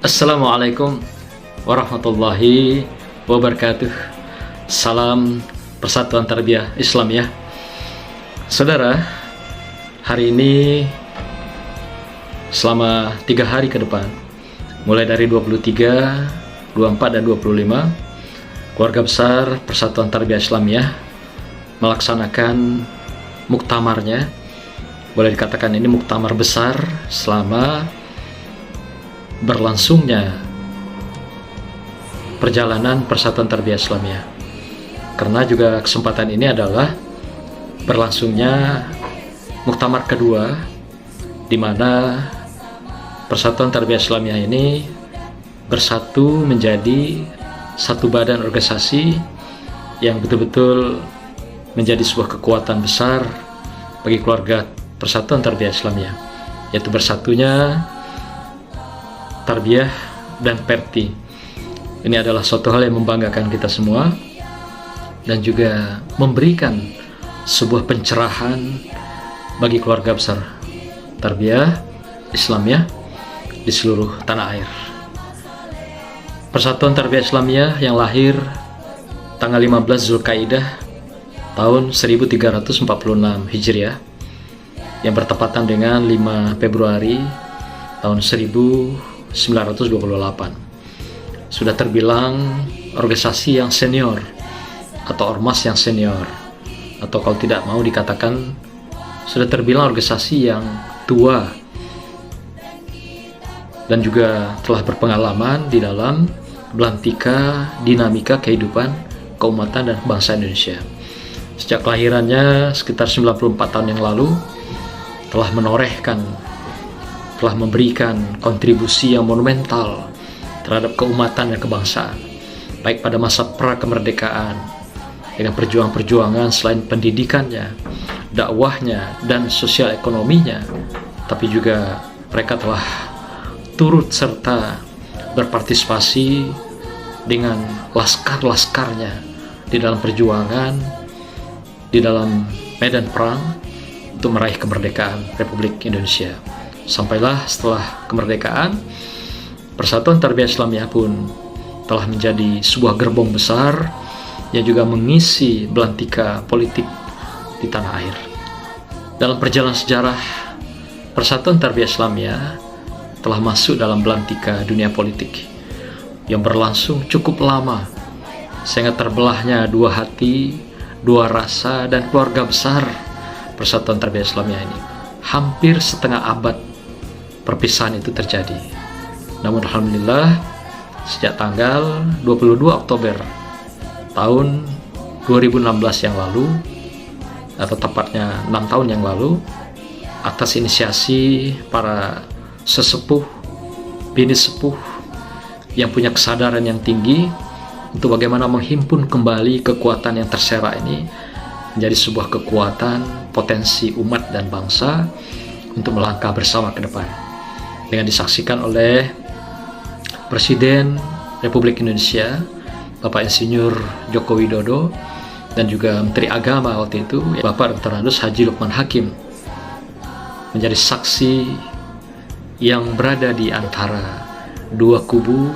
Assalamualaikum warahmatullahi wabarakatuh. Salam Persatuan Tarbiyah Islamiyah. Saudara, hari ini selama 3 hari ke depan, mulai dari 23, 24, dan 25, keluarga besar Persatuan Tarbiyah Islamiyah melaksanakan muktamarnya. Boleh dikatakan ini muktamar besar selama berlangsungnya perjalanan Persatuan Tarbiyah Islamiyah, karena juga kesempatan ini adalah berlangsungnya muktamar kedua, di mana Persatuan Tarbiyah Islamiyah ini bersatu menjadi satu badan organisasi yang betul-betul menjadi sebuah kekuatan besar bagi keluarga Persatuan Tarbiyah Islamiyah, yaitu bersatunya Tarbiyah dan Perti. Ini adalah suatu hal yang membanggakan kita semua dan juga memberikan sebuah pencerahan bagi keluarga besar Tarbiyah Islamiyah di seluruh tanah air. Persatuan Tarbiyah Islamiyah yang lahir tanggal 15 Zulkaidah tahun 1346 Hijriah, yang bertepatan dengan 5 Februari tahun 1928, sudah terbilang organisasi yang senior atau ormas yang senior, atau kalau tidak mau dikatakan sudah terbilang organisasi yang tua dan juga telah berpengalaman di dalam belantika dinamika kehidupan keumatan dan bangsa Indonesia. Sejak kelahirannya sekitar 94 tahun yang lalu, telah menorehkan, telah memberikan kontribusi yang monumental terhadap keumatan dan kebangsaan, baik pada masa pra-kemerdekaan dengan perjuangan-perjuangan selain pendidikannya, dakwahnya, dan sosial ekonominya, tapi juga mereka telah turut serta berpartisipasi dengan laskar-laskarnya di dalam perjuangan, di dalam medan perang untuk meraih kemerdekaan Republik Indonesia. Sampailah setelah kemerdekaan, Persatuan Tarbiyah Islamiyah pun telah menjadi sebuah gerbong besar yang juga mengisi belantika politik di tanah air. Dalam perjalanan sejarah, Persatuan Tarbiyah Islamiyah telah masuk dalam belantika dunia politik yang berlangsung cukup lama, sehingga terbelahnya dua hati, dua rasa, dan keluarga besar Persatuan Tarbiyah Islamiyah ini. Hampir setengah abad perpisahan itu terjadi. Namun alhamdulillah, sejak tanggal 22 Oktober tahun 2016 yang lalu, atau tepatnya 6 tahun yang lalu, atas inisiasi para sesepuh, bini sepuh yang punya kesadaran yang tinggi untuk bagaimana menghimpun kembali kekuatan yang terserak ini menjadi sebuah kekuatan potensi umat dan bangsa untuk melangkah bersama ke depan, dengan disaksikan oleh Presiden Republik Indonesia Bapak Insinyur Joko Widodo dan juga Menteri Agama waktu itu Bapak Dr. Haji Lukman Hakim menjadi saksi yang berada di antara dua kubu,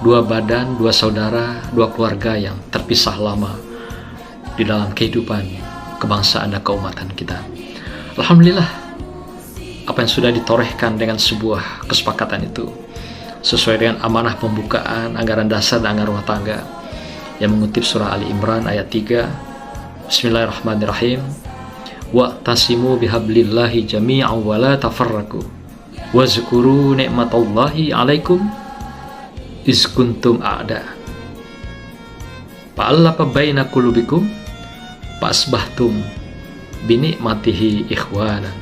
dua badan, dua saudara, dua keluarga yang terpisah lama di dalam kehidupan kebangsaan dan keumatan kita. Alhamdulillah, apa yang sudah ditorehkan dengan sebuah kesepakatan itu sesuai dengan amanah pembukaan anggaran dasar dan anggaran rumah tangga yang mengutip surah Ali Imran ayat 3. Bismillahirrahmanirrahim. Wa'tasimu bihablillahi jami'an wa la tafarraqu wazkuru ni'matallahi 'alaikum iz kuntum a'da fa'alafa baina qulubikum fa'asbahtum binikmatihi ikhwanan.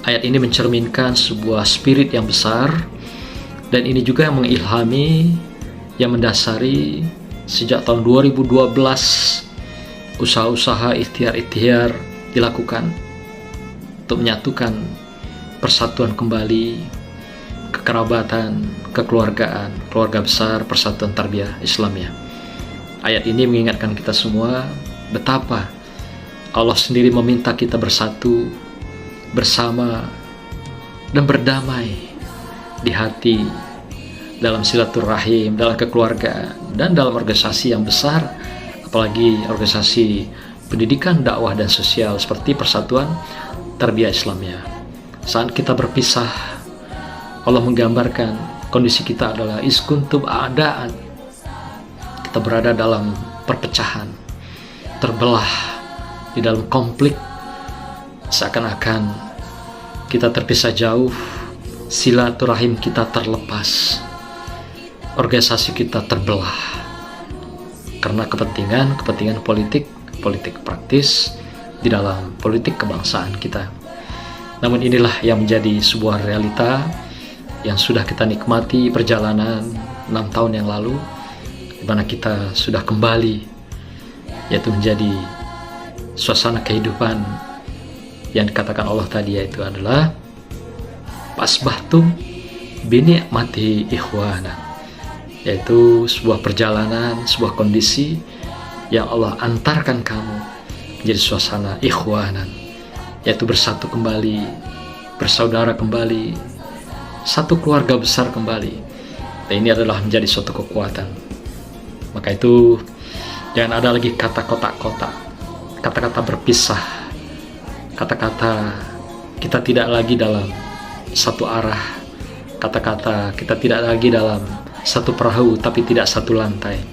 Ayat ini mencerminkan sebuah spirit yang besar, dan ini juga yang mengilhami, yang mendasari sejak tahun 2012 usaha-usaha ikhtiar-ikhtiar dilakukan untuk menyatukan persatuan kembali, kekerabatan, kekeluargaan, keluarga besar Persatuan Tarbiyah Islamiyah. Ayat ini mengingatkan kita semua betapa Allah sendiri meminta kita bersatu, bersama, dan berdamai di hati, dalam silaturahim, dalam keluarga, dan dalam organisasi yang besar, apalagi organisasi pendidikan, dakwah, dan sosial seperti Persatuan Tarbiyah Islamiyah. Saat kita berpisah, Allah menggambarkan kondisi kita adalah iskuntum a'daan. Kita berada dalam perpecahan, terbelah di dalam konflik, seakan-akan kita terpisah jauh, silaturahim kita terlepas, organisasi kita terbelah karena kepentingan politik praktis di dalam politik kebangsaan kita. Namun inilah yang menjadi sebuah realita yang sudah kita nikmati perjalanan 6 tahun yang lalu, di mana kita sudah kembali, yaitu menjadi suasana kehidupan yang dikatakan Allah tadi, yaitu adalah pasbahtum bini'mati ikhwana, yaitu sebuah perjalanan, sebuah kondisi yang Allah antarkan kamu menjadi suasana ikhwanan, yaitu bersatu kembali, bersaudara kembali, satu keluarga besar kembali. Dan ini adalah menjadi suatu kekuatan. Maka itu jangan ada lagi kata kotak-kotak, kata-kata berpisah, kata-kata kita tidak lagi dalam satu arah, kata-kata kita tidak lagi dalam satu perahu tapi tidak satu lantai.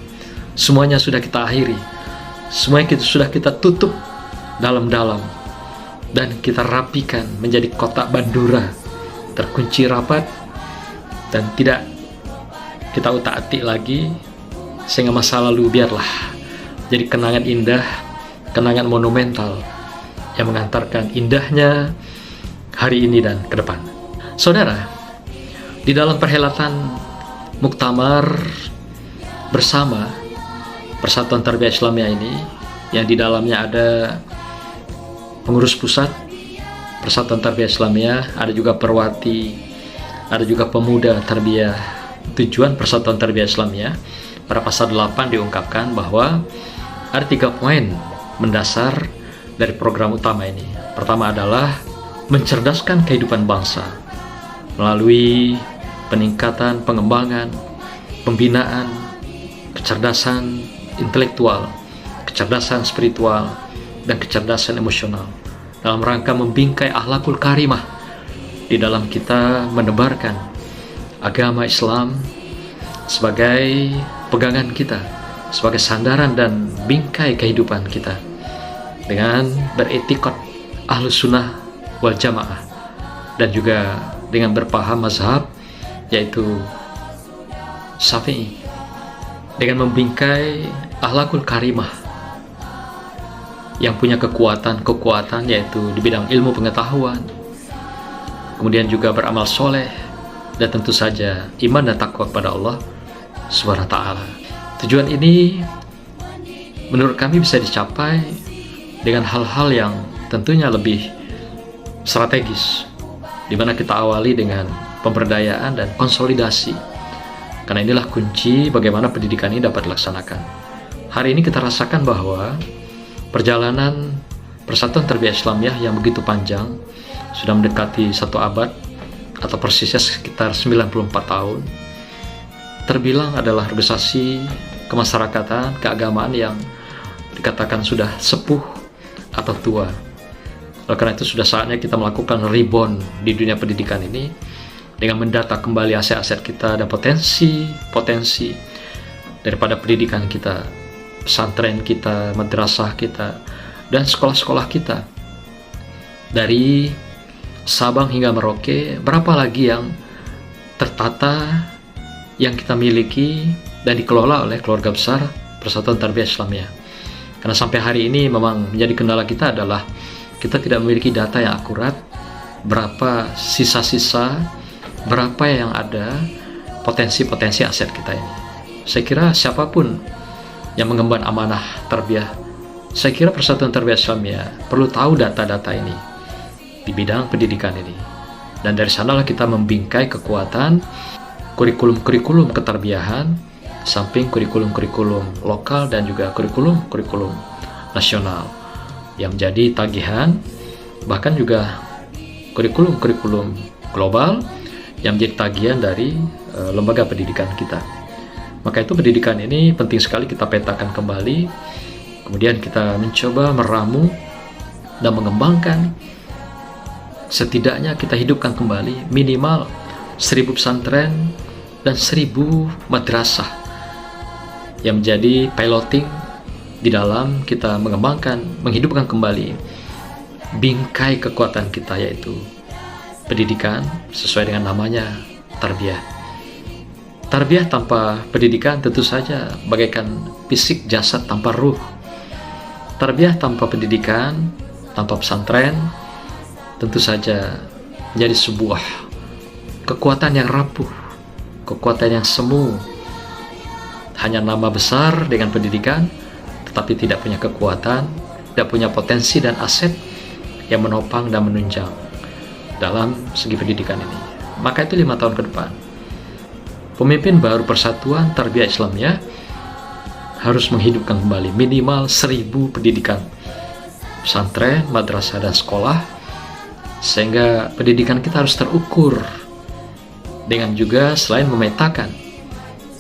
Semuanya sudah kita akhiri, semuanya sudah kita tutup dalam-dalam, dan kita rapikan menjadi kotak bandura, terkunci rapat dan tidak kita utak-atik lagi, sehingga masa lalu biarlah jadi kenangan indah, kenangan monumental yang mengantarkan indahnya hari ini dan ke depan. Saudara, di dalam perhelatan muktamar bersama Persatuan Tarbiyah Islamiyah ini, yang di dalamnya ada pengurus pusat Persatuan Tarbiyah Islamiyah, ada juga perwati, ada juga pemuda tarbiyah tujuan Persatuan Tarbiyah Islamiyah. Pada pasal 8 diungkapkan bahwa ada 3 poin mendasar dari program utama ini. Pertama adalah mencerdaskan kehidupan bangsa melalui peningkatan, pengembangan, pembinaan, kecerdasan intelektual, kecerdasan spiritual, dan kecerdasan emosional, dalam rangka membingkai akhlakul karimah di dalam kita menebarkan agama Islam sebagai pegangan kita, sebagai sandaran dan bingkai kehidupan kita, dengan beretikad ahlus sunnah wal jamaah, dan juga dengan berpaham mazhab yaitu Syafi'i, dengan membingkai akhlakul karimah yang punya kekuatan yaitu di bidang ilmu pengetahuan, kemudian juga beramal soleh, dan tentu saja iman dan takwa kepada Allah Subhanahu wa ta'ala. Tujuan ini menurut kami bisa dicapai dengan hal-hal yang tentunya lebih strategis, di mana kita awali dengan pemberdayaan dan konsolidasi, karena inilah kunci bagaimana pendidikan ini dapat dilaksanakan. Hari ini kita rasakan bahwa perjalanan Persatuan Tarbiyah Islamiyah yang begitu panjang, sudah mendekati 1 abad atau persisnya sekitar 94 tahun, terbilang adalah organisasi kemasyarakatan, keagamaan yang dikatakan sudah sepuh atau tua. Oleh karena itu sudah saatnya kita melakukan rebound di dunia pendidikan ini dengan mendata kembali aset-aset kita dan potensi daripada pendidikan kita, pesantren kita, madrasah kita, dan sekolah-sekolah kita. Dari Sabang hingga Merauke, berapa lagi yang tertata, yang kita miliki dan dikelola oleh keluarga besar Persatuan Tarbiyah Islamiyah. Karena sampai hari ini memang menjadi kendala kita adalah kita tidak memiliki data yang akurat, berapa sisa-sisa, berapa yang ada potensi-potensi aset kita ini. Saya kira siapapun yang mengemban amanah tarbiyah, saya kira Persatuan Tarbiyah Islamiyah perlu tahu data-data ini di bidang pendidikan ini. Dan dari sanalah kita membingkai kekuatan kurikulum-kurikulum ketarbiyahan, samping kurikulum-kurikulum lokal dan juga kurikulum-kurikulum nasional yang menjadi tagihan, bahkan juga kurikulum-kurikulum global yang menjadi tagihan dari lembaga pendidikan kita. Maka itu pendidikan ini penting sekali kita petakan kembali, kemudian kita mencoba meramu dan mengembangkan. Setidaknya kita hidupkan kembali minimal 1000 pesantren dan 1000 madrasah yang menjadi piloting di dalam kita mengembangkan, menghidupkan kembali bingkai kekuatan kita, yaitu pendidikan sesuai dengan namanya, tarbiyah. Tarbiyah tanpa pendidikan tentu saja bagaikan fisik jasad tanpa ruh. Tarbiyah tanpa pendidikan, tanpa pesantren, tentu saja menjadi sebuah kekuatan yang rapuh, kekuatan yang semu. Hanya nama besar dengan pendidikan, tetapi tidak punya kekuatan, tidak punya potensi dan aset yang menopang dan menunjang dalam segi pendidikan ini. Maka itu 5 tahun ke depan, pemimpin baru Persatuan Tarbiyah Islamiyah harus menghidupkan kembali minimal 1000 pendidikan, pesantren, madrasah, dan sekolah, sehingga pendidikan kita harus terukur dengan juga selain memetakan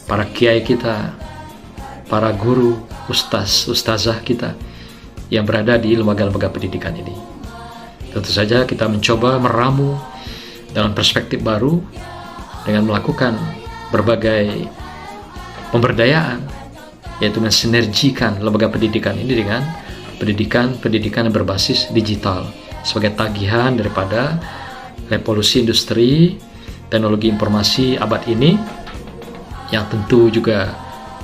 para kiai kita, para guru, ustazah kita yang berada di lembaga-lembaga pendidikan ini. Tentu saja kita mencoba meramu dalam perspektif baru dengan melakukan berbagai pemberdayaan, yaitu mensinergikan lembaga pendidikan ini dengan pendidikan yang berbasis digital sebagai tagihan daripada revolusi industri teknologi informasi abad ini, yang tentu juga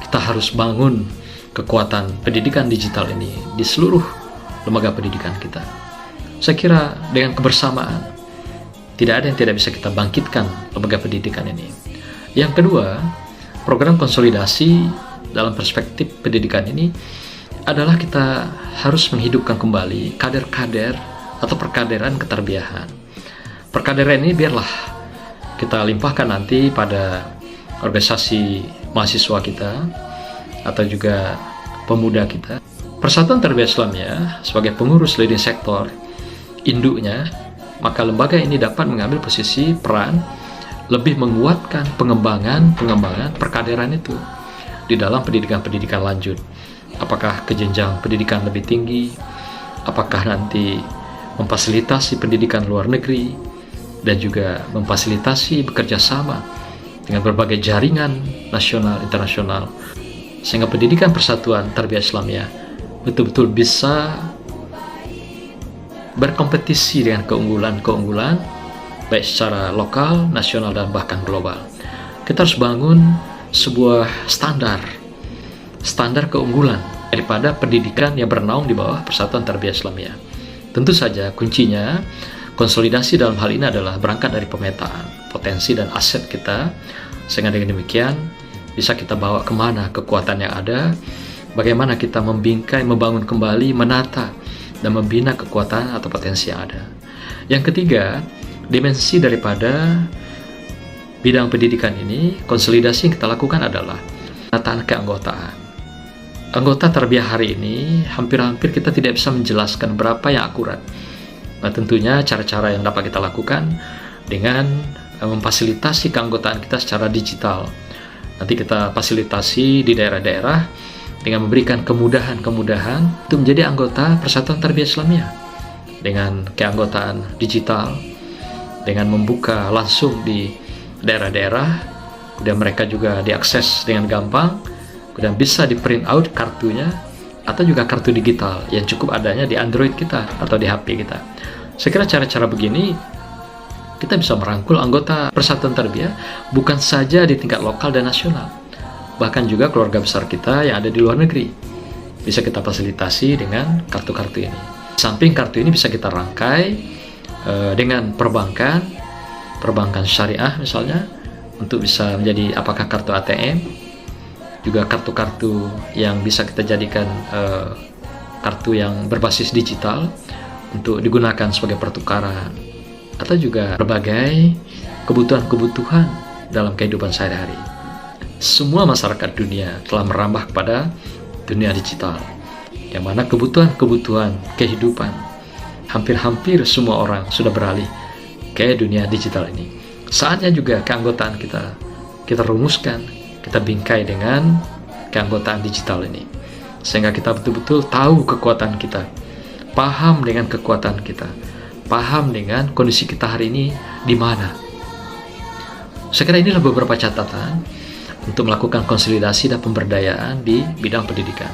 kita harus bangun kekuatan pendidikan digital ini di seluruh lembaga pendidikan kita. Saya kira dengan kebersamaan tidak ada yang tidak bisa kita bangkitkan lembaga pendidikan ini. Yang kedua, program konsolidasi dalam perspektif pendidikan ini adalah kita harus menghidupkan kembali kader-kader atau perkaderan ketarbiahan. Perkaderan ini biarlah kita limpahkan nanti pada organisasi mahasiswa kita atau juga pemuda kita. Persatuan Tarbiyah Islamiyah sebagai pengurus leading sektor induknya, maka lembaga ini dapat mengambil posisi peran lebih menguatkan pengembangan perkaderan itu di dalam pendidikan lanjut. Apakah ke jenjang pendidikan lebih tinggi, apakah nanti memfasilitasi pendidikan luar negeri, dan juga memfasilitasi bekerja sama dengan berbagai jaringan nasional internasional, sehingga pendidikan Persatuan Tarbiyah Islamiyah betul-betul bisa berkompetisi dengan keunggulan baik secara lokal, nasional, dan bahkan global. Kita harus bangun sebuah standar keunggulan daripada pendidikan yang bernaung di bawah Persatuan Tarbiyah Islamiyah. Tentu saja kuncinya konsolidasi dalam hal ini adalah berangkat dari pemetaan potensi dan aset kita, sehingga dengan demikian bisa kita bawa kemana kekuatan yang ada, bagaimana kita membingkai, membangun kembali, menata dan membina kekuatan atau potensi yang ada. Yang ketiga, dimensi daripada bidang pendidikan ini, konsolidasi yang kita lakukan adalah penataan keanggotaan. Anggota tarbiyah hari ini hampir-hampir kita tidak bisa menjelaskan berapa yang akurat. Nah, tentunya cara-cara yang dapat kita lakukan dengan memfasilitasi keanggotaan kita secara digital. Nanti kita fasilitasi di daerah-daerah dengan memberikan kemudahan-kemudahan untuk menjadi anggota Persatuan Tarbiyah Islamiyah dengan keanggotaan digital, dengan membuka langsung di daerah-daerah, kemudian mereka juga diakses dengan gampang, kemudian bisa di print out kartunya atau juga kartu digital yang cukup adanya di Android kita atau di HP kita. Saya kira cara-cara begini kita bisa merangkul anggota Persatuan Tarbiyah bukan saja di tingkat lokal dan nasional, bahkan juga keluarga besar kita yang ada di luar negeri bisa kita fasilitasi dengan kartu-kartu ini. Samping kartu ini bisa kita rangkai dengan perbankan syariah misalnya, untuk bisa menjadi apakah kartu ATM, juga kartu-kartu yang bisa kita jadikan kartu yang berbasis digital untuk digunakan sebagai pertukaran, atau juga berbagai kebutuhan-kebutuhan dalam kehidupan sehari-hari. Semua masyarakat dunia telah merambah kepada dunia digital, yang mana kebutuhan-kebutuhan kehidupan hampir-hampir semua orang sudah beralih ke dunia digital ini. Saatnya juga keanggotaan kita rumuskan, kita bingkai dengan keanggotaan digital ini, sehingga kita betul-betul tahu kekuatan kita, paham dengan kekuatan kita, paham dengan kondisi kita hari ini di mana. Saya kira inilah beberapa catatan untuk melakukan konsolidasi dan pemberdayaan di bidang pendidikan.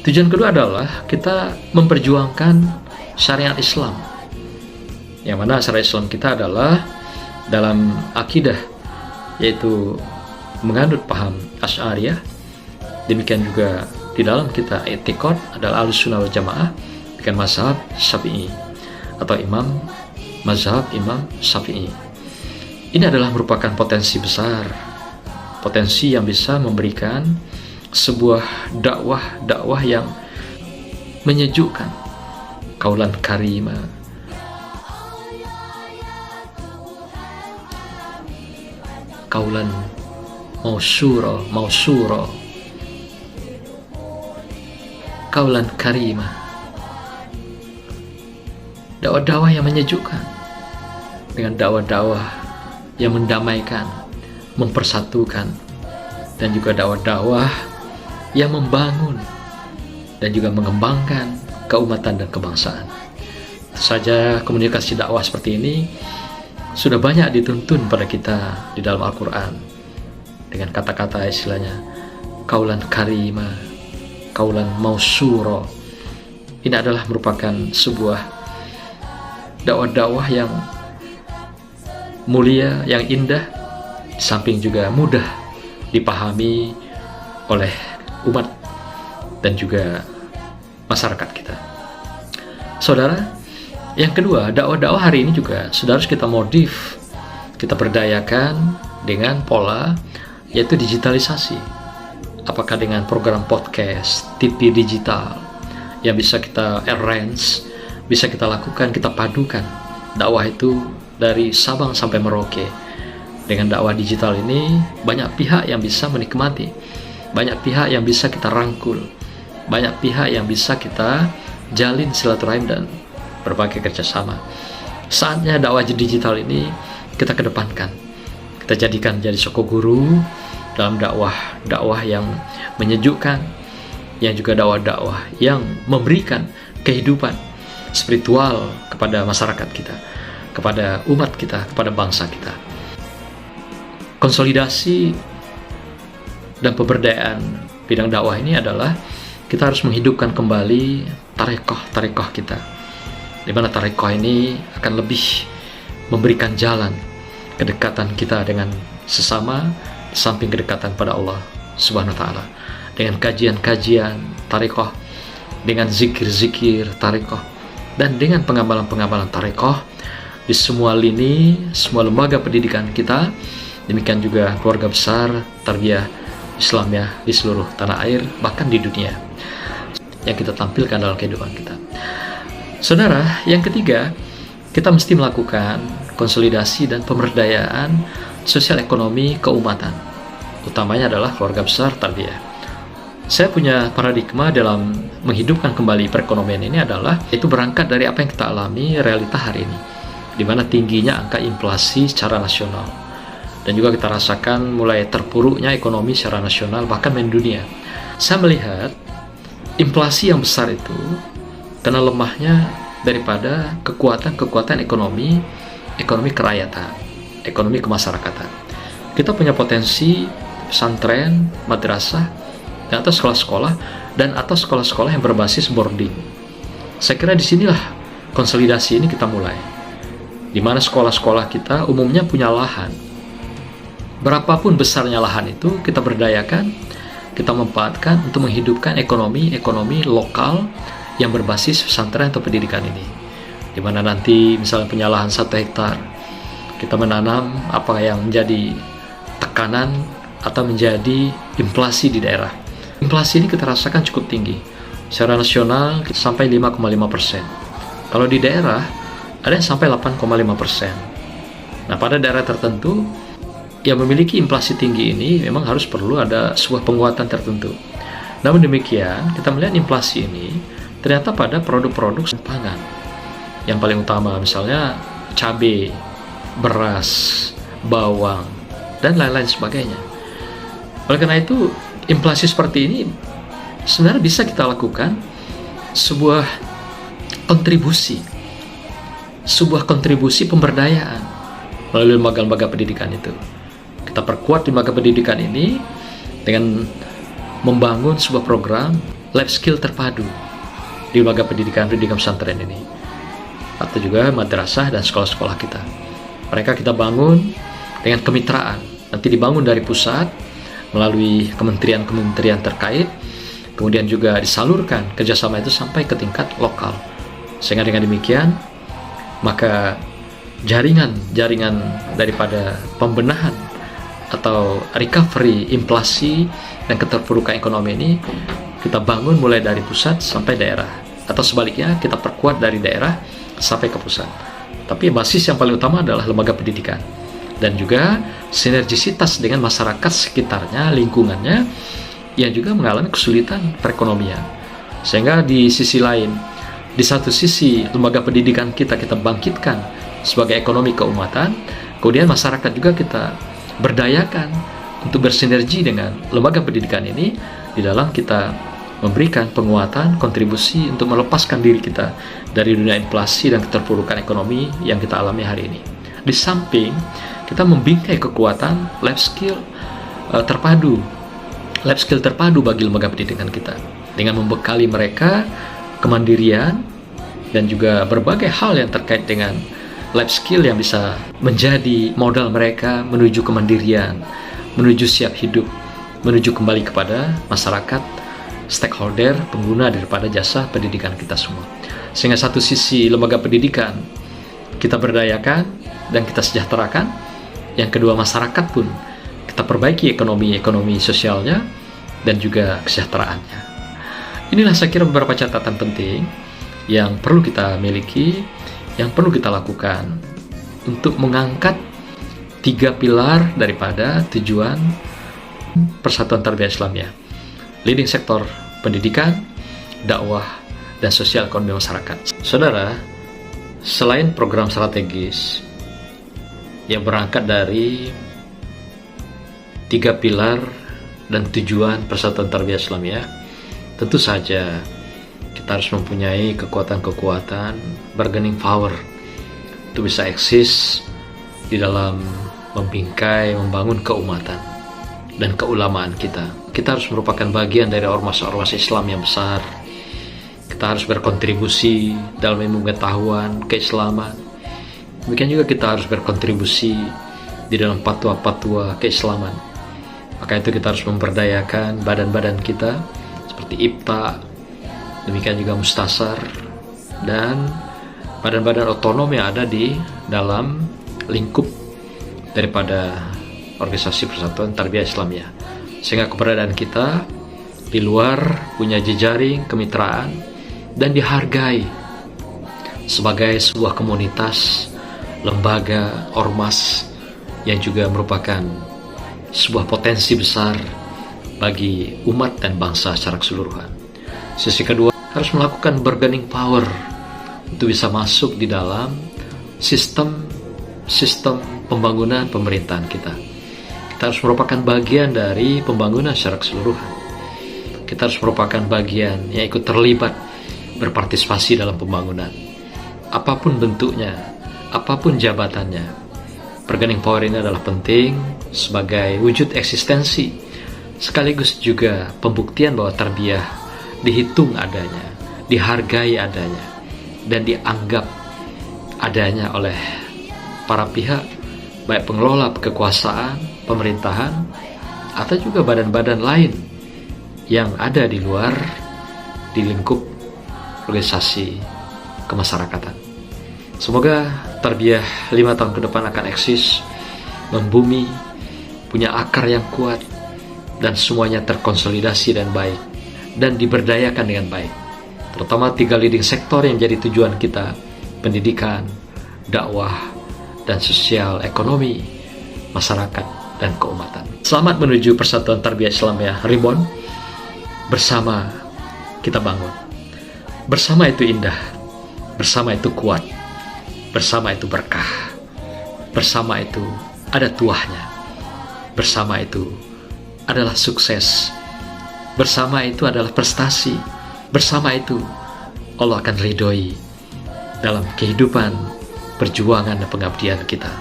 Tujuan kedua adalah kita memperjuangkan syariat Islam, yang mana syariat Islam kita adalah dalam akidah, yaitu menganut paham Asy'ariyah. Demikian juga di dalam kita i'tiqad adalah Ahlussunnah wal Jamaah dengan mazhab Syafi'i atau mazhab Imam Syafi'i. Ini adalah merupakan potensi besar, potensi yang bisa memberikan sebuah dakwah yang menyejukkan, qaulan karima, qaulan mausura, qaulan karima, dakwah-dakwah yang menyejukkan dengan dakwah-dakwah yang mendamaikan, mempersatukan, dan juga dakwah-dakwah yang membangun dan juga mengembangkan keumatan dan kebangsaan. Tentu saja komunikasi dakwah seperti ini sudah banyak dituntun pada kita di dalam Al-Quran dengan kata-kata istilahnya qaulan karima, qaulan mausura. Ini adalah merupakan sebuah dakwah-dakwah yang mulia, yang indah, di samping juga mudah dipahami oleh umat dan juga masyarakat kita. Saudara, yang kedua, dakwah-dakwah hari ini juga sudah harus kita modif, kita berdayakan dengan pola yaitu digitalisasi. Apakah dengan program podcast, TV digital yang bisa kita arrange, bisa kita lakukan, kita padukan dakwah itu dari Sabang sampai Merauke. Dengan dakwah digital ini banyak pihak yang bisa menikmati, banyak pihak yang bisa kita rangkul, banyak pihak yang bisa kita jalin silaturahim dan berbagai kerjasama. Saatnya dakwah digital ini kita kedepankan, kita jadikan jadi soko guru dalam dakwah yang menyejukkan, yang juga dakwah yang memberikan kehidupan spiritual kepada masyarakat kita, kepada umat kita, kepada bangsa kita. Konsolidasi dan pemberdayaan bidang dakwah ini adalah kita harus menghidupkan kembali tarekoh kita, di mana tarekoh ini akan lebih memberikan jalan kedekatan kita dengan sesama, di samping kedekatan pada Allah Subhanahu wa Ta'ala, dengan kajian-kajian tarekoh, dengan zikir-zikir tarekoh, dan dengan pengamalan-pengamalan tarekoh di semua lini, semua lembaga pendidikan kita. Demikian juga keluarga besar tarbiyah Islamiyah di seluruh tanah air, bahkan di dunia, yang kita tampilkan dalam kehidupan kita. Saudara, yang ketiga, kita mesti melakukan konsolidasi dan pemberdayaan sosial ekonomi keumatan. Utamanya adalah keluarga besar tarbiyah. Saya punya paradigma dalam menghidupkan kembali perekonomian ini adalah itu berangkat dari apa yang kita alami realita hari ini, di mana tingginya angka inflasi secara nasional. Dan juga kita rasakan mulai terpuruknya ekonomi secara nasional, bahkan mendunia. Saya melihat inflasi yang besar itu karena lemahnya daripada kekuatan ekonomi kerakyatan, ekonomi kemasyarakatan. Kita punya potensi pesantren, madrasah, dan atau sekolah-sekolah, dan atau sekolah-sekolah yang berbasis boarding. Saya kira disinilah konsolidasi ini kita mulai, di mana sekolah-sekolah kita umumnya punya lahan. Berapapun besarnya lahan itu, kita berdayakan, kita manfaatkan untuk menghidupkan ekonomi lokal yang berbasis pesantren atau pendidikan ini. Di mana nanti misalnya punya lahan 1 hektar, kita menanam apa yang menjadi tekanan atau menjadi inflasi di daerah. Inflasi ini kita rasakan cukup tinggi. Secara nasional sampai 5,5%. Kalau di daerah ada yang sampai 8,5%. Nah, pada daerah tertentu yang memiliki inflasi tinggi ini memang harus perlu ada sebuah penguatan tertentu. Namun demikian, kita melihat inflasi ini ternyata pada produk-produk pangan. Yang paling utama misalnya cabai, beras, bawang, dan lain-lain sebagainya. Oleh karena itu, inflasi seperti ini sebenarnya bisa kita lakukan sebuah kontribusi pemberdayaan melalui lembaga-lembaga pendidikan itu. Kita perkuat lembaga pendidikan ini dengan membangun sebuah program life skill terpadu di lembaga pendidikan pesantren ini, atau juga madrasah dan sekolah-sekolah kita. Mereka kita bangun dengan kemitraan, nanti dibangun dari pusat melalui kementerian-kementerian terkait, kemudian juga disalurkan kerjasama itu sampai ke tingkat lokal. Sehingga dengan demikian, maka jaringan daripada pembenahan atau recovery inflasi dan keterpurukan ekonomi ini kita bangun mulai dari pusat sampai daerah, atau sebaliknya kita perkuat dari daerah sampai ke pusat. Tapi basis yang paling utama adalah lembaga pendidikan dan juga sinergisitas dengan masyarakat sekitarnya, lingkungannya yang juga mengalami kesulitan perekonomian. Sehingga di sisi lain, di satu sisi lembaga pendidikan kita bangkitkan sebagai ekonomi keumatan, kemudian masyarakat juga kita berdayakan untuk bersinergi dengan lembaga pendidikan ini di dalam kita memberikan penguatan, kontribusi untuk melepaskan diri kita dari dunia inflasi dan keterpurukan ekonomi yang kita alami hari ini. Di samping kita membingkai kekuatan life skill terpadu bagi lembaga pendidikan kita dengan membekali mereka kemandirian dan juga berbagai hal yang terkait dengan life skill yang bisa menjadi modal mereka menuju kemandirian, menuju siap hidup, menuju kembali kepada masyarakat, stakeholder, pengguna daripada jasa pendidikan kita semua. Sehingga satu sisi lembaga pendidikan kita berdayakan dan kita sejahterakan, yang kedua masyarakat pun kita perbaiki ekonomi sosialnya dan juga kesejahteraannya. Inilah saya kira beberapa catatan penting yang perlu kita miliki, yang perlu kita lakukan untuk mengangkat 3 pilar daripada tujuan Persatuan Tarbiyah Islamiyah: leading sektor pendidikan, dakwah, dan sosial ekonomi masyarakat. Saudara, selain program strategis yang berangkat dari 3 pilar dan tujuan Persatuan Tarbiyah Islamiyah, tentu saja kita harus mempunyai kekuatan-kekuatan, bargaining power untuk bisa eksis di dalam membingkai, membangun keumatan dan keulamaan kita. Kita harus merupakan bagian dari ormas-ormas Islam yang besar. Kita harus berkontribusi dalam ilmu pengetahuan keislaman. Demikian juga kita harus berkontribusi di dalam fatwa-fatwa keislaman. Maka itu kita harus memberdayakan badan-badan kita seperti IPTA, demikian juga Mustasar, dan badan-badan otonom yang ada di dalam lingkup daripada organisasi Persatuan Tarbiyah Islamiyah. Sehingga keberadaan kita di luar punya jejaring kemitraan dan dihargai sebagai sebuah komunitas, lembaga, ormas yang juga merupakan sebuah potensi besar bagi umat dan bangsa secara keseluruhan. Sisi kedua, harus melakukan bargaining power untuk bisa masuk di dalam sistem pembangunan pemerintahan kita. Kita harus merupakan bagian dari pembangunan secara keseluruhan. Kita harus merupakan bagian yang ikut terlibat berpartisipasi dalam pembangunan. Apapun bentuknya, apapun jabatannya, bargaining power ini adalah penting sebagai wujud eksistensi, sekaligus juga pembuktian bahwa tarbiyah dihitung adanya, dihargai adanya, dan dianggap adanya oleh para pihak, baik pengelola kekuasaan, pemerintahan, atau juga badan-badan lain yang ada di luar, di lingkup organisasi kemasyarakatan. Semoga tarbiyah 5 tahun ke depan akan eksis, membumi, punya akar yang kuat, dan semuanya terkonsolidasi dan baik, dan diberdayakan dengan baik. Terutama 3 leading sektor yang jadi tujuan kita: pendidikan, dakwah, dan sosial ekonomi, masyarakat, dan keumatan. Selamat menuju Persatuan Tarbiyah Islamiyah Reborn. Bersama kita bangun. Bersama itu indah, bersama itu kuat, bersama itu berkah, bersama itu ada tuahnya. Bersama itu adalah sukses. Bersama itu adalah prestasi. Bersama itu Allah akan ridhoi dalam kehidupan, perjuangan dan pengabdian kita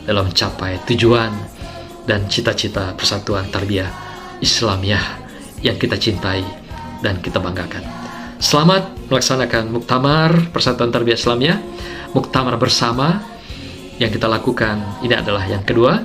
dalam mencapai tujuan dan cita-cita persatuan tarbiyah Islamiyah yang kita cintai dan kita banggakan. Selamat melaksanakan Muktamar Persatuan Tarbiyah Islamiyah, Muktamar bersama yang kita lakukan. Ini adalah yang kedua.